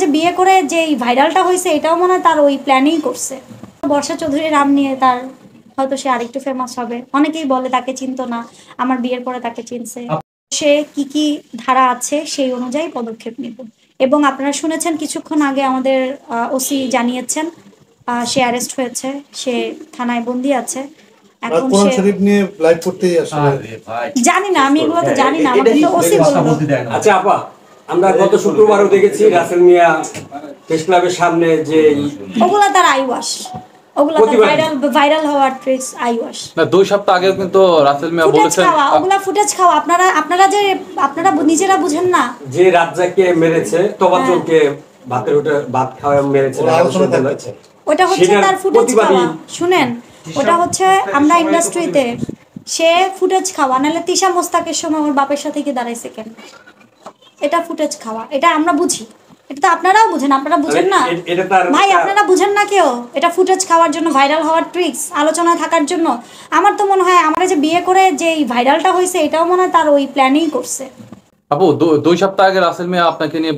যে বিয়ে করে যে ভাইরালটা হয়েছে এটাও মনে হয় তার ওই প্ল্যানিং করছে। বর্ষা চৌধুরীর নাম নিয়ে তার হয়তো সে আরেকটু ফেমাস হবে, অনেকেই বলে তাকে চিনতো না, আমার বিয়ের পরে তাকে চিনছে। সে কি কি ধারা আছে সেই অনুযায়ী পদক্ষেপ নিব। এবং আপনারা শুনেছেন কিছুক্ষণ আগে আমাদের ওসি জানিয়েছেন সে অ্যারেস্ট হয়েছে, সে থানায় বন্দি আছে। এখন কোরআন শরীফ নিয়ে লাইভ করতেই আসলে জানি না, আমি এগুলো তো জানি না, আমাকে তো ওসি বলল। আচ্ছা আপা, আমরা গত শুক্রবারও দেখেছি রাসেল মিয়া প্রেস ক্লাবের সামনে যে ওগুলা তার আইওয়াশ, ওগুলা তার ভাইরাল হওয়ার ট্রিক্স আইওয়াশ না। 2 সপ্তাহ আগে কিন্তু রাসেল মিয়া বলেছেন ওগুলা ফুটেজ খাওয়া। আপনারা যে আপনারা নিজেরা বুঝেন না যে রাজ্জাককে মেরেছে, তোবাচুরকে ভাত খাওয়া মেরেছে, ওটা হচ্ছে তার ফুটেজ খাওয়া। শুনেন, ওটা হচ্ছে আমরা ইন্ডাস্ট্রিতে সে ফুটেজ খাওয়া, নাহলে তিশা মোস্তাকের সময় ওর বাপের সাথে কি দাঁড়াইছে কেন? এটা ফুটেজ খাওয়া, এটা আমরা বুঝি, এটা তো আপনারাও বুঝেন, আপনারা বুঝেন না ভাই, আপনারা বুঝেন না কেউ। এটা ফুটেজ খাওয়ার জন্য, ভাইরাল হওয়ার ট্রিক্স, আলোচনায় থাকার জন্য। আমার তো মনে হয় আমার যে বিয়ে করে যে ভাইরালটা হয়েছে এটাও মনে হয় তার ওই প্ল্যানিং করছে। আপু 2 সপ্তাহ আগে রাসেল মিয়া আপনাকে নিয়ে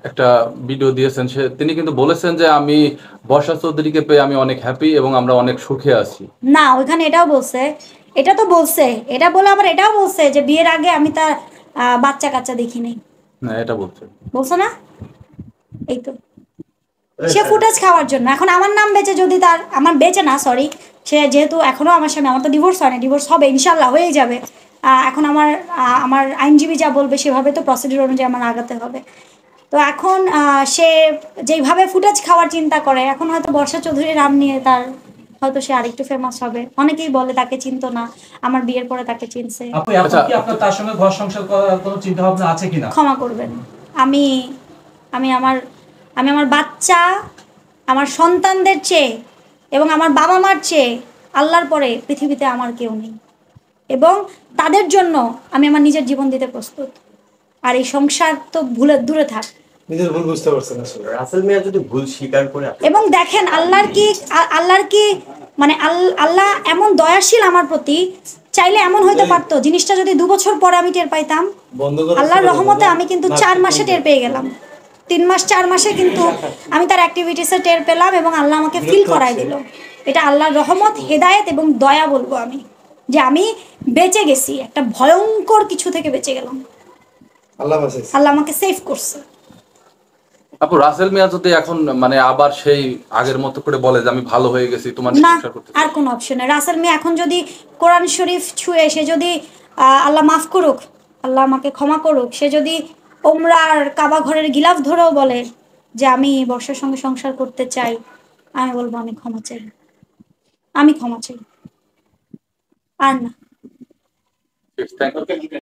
একটা ভিডিও দিয়েছেন, তিনি কিন্তু বলেছেন যে আমি বর্ষা চৌধুরীকে পেয়ে আমি অনেক হ্যাপি এবং আমরা অনেক সুখে আছি। না, ওইখানে এটাও বলছে, এটা তো বলছে, এটা বলে আবার এটাও বলছে যে বিয়ের আগে আমি তার বাচ্চা কাচ্চা দেখিনি। না, এটা বলছে না, এই তো সে ফুটেজ খাওয়ার জন্য। এখন আমার নাম বেঁচে যদি তার, আমার বেঁচে না সরি, সে যেহেতু এখনো আমার সামনে, আমার তো ডিভোর্স হয় না, ডিভোর্স হবে ইনশাল্লাহ, হয়েই যাবে। এখন আমার আইনজীবী যা বলবে সেভাবে তো প্রসিডিউর অনুযায়ী আমার আগাতে হবে। তো এখন সে যেইভাবে ফুটেজ খাওয়ার চিন্তা করে, এখন হয়তো বর্ষা চৌধুরীর নাম নিয়ে তার হয়তো সে আরেকটু ফেমাস হবে, অনেকেই বলে তাকে চিনতো না, আমার বিয়ের পরে তাকে চিনছে। আপনার তার সঙ্গে ঘর সংসার করার কোনো চিন্তা ভাবনা আছে কিনা? ক্ষমা করবেন, আমি আমি আমার আমি আমার বাচ্চা, আমার সন্তানদের চেয়ে এবং আমার বাবা মার চেয়ে আল্লাহর পরে পৃথিবীতে আমার কেউ নেই, এবং তাদের জন্য আমি আমার নিজের জীবন দিতে প্রস্তুত। আর এই সংসার তো দূরে থাক, নিজের ভুল বুঝতে পারছেন আসলে রাসেল মিয়া যদি ভুল স্বীকার করে। এবং দেখেন আল্লাহর কি মানে আল্লাহ এমন দয়াশীল আমার প্রতি, চাইলে এমন হইতে পারতো জিনিসটা যদি 2 বছর পরে আমি টের পাইতাম। আল্লাহর রহমতে আমি কিন্তু 4 মাসে টের পেয়ে গেলাম, 3 মাস 4 মাসে কিন্তু আমি তার অ্যাক্টিভিটিসে টের পেলাম এবং আল্লাহ আমাকে ফিল করাই দিল। এটা আল্লাহর রহমত, হেদায়েত এবং দয়া বলবো আমি, যে আমি বেঁচে গেছি, একটা ভয়ঙ্কর কিছু থেকে বেঁচে গেলাম। আল্লাহ আমাকে সেভ করছে। আপু রাসেল মিয়া যদি এখন মানে আবার সেই আগের মতো করে বলে যে আমি ভালো হয়ে গেছি, তোমার না, আর কোন অপশন নেই। রাসেল মিয়া এখন যদি কোরআন শরীফ ছুঁয়ে, সে যদি আল্লাহ মাফ করুক, আল্লাহ আমাকে ক্ষমা করুক, সে যদি ওমরার কাবা ঘরের গিলাফ ধরেও বলে যে আমি বর্ষার সঙ্গে সংসার করতে চাই, আমি বলবো আমি ক্ষমা চাই, আমি ক্ষমা চাই, আর না।